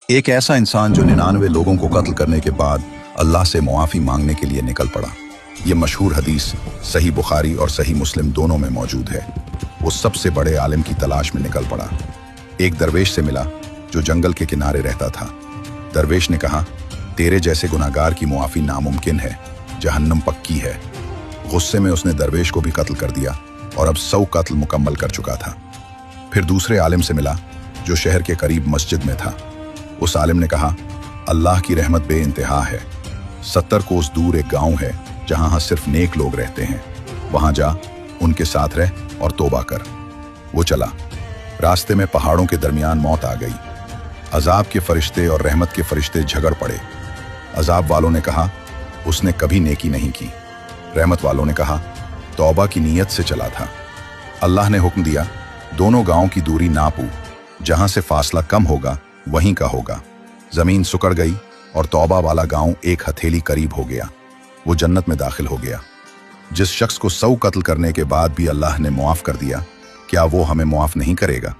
एक ऐसा इंसान जो 99 लोगों को कत्ल करने के बाद अल्लाह से मुआफ़ी मांगने के लिए निकल पड़ा। ये मशहूर हदीस सही बुखारी और सही मुस्लिम दोनों में मौजूद है। वो सबसे बड़े आलिम की तलाश में निकल पड़ा। एक दरवेश से मिला जो जंगल के किनारे रहता था। दरवेश ने कहा, तेरे जैसे गुनाहगार की मुआफ़ी नामुमकिन है, जहन्नम पक्की है। गुस्से में उसने दरवेश को भी कत्ल कर दिया और अब 100 कत्ल मुकम्मल कर चुका था। फिर दूसरे आलिम से मिला जो शहर के करीब मस्जिद में था। उस आलिम ने कहा, अल्लाह की रहमत बेइंतहा है। 70 कोस दूर एक गांव है जहां सिर्फ नेक लोग रहते हैं। वहां जा, उनके साथ रह और तौबा कर। वो चला। रास्ते में पहाड़ों के दरमियान मौत आ गई। अजाब के फरिश्ते और रहमत के फरिश्ते झगड़ पड़े। अजाब वालों ने कहा, उसने कभी नेकी नहीं की। रहमत वालों ने कहा, तौबा की नीयत से चला था। अल्लाह ने हुक्म दिया, दोनों गांव की दूरी नापू, जहां से फासला कम होगा वहीं का होगा। जमीन सुकड़ गई और तौबा वाला गांव एक हथेली करीब हो गया। वो जन्नत में दाखिल हो गया। जिस शख्स को 100 कत्ल करने के बाद भी अल्लाह ने मुआफ कर दिया, क्या वो हमें मुआफ नहीं करेगा?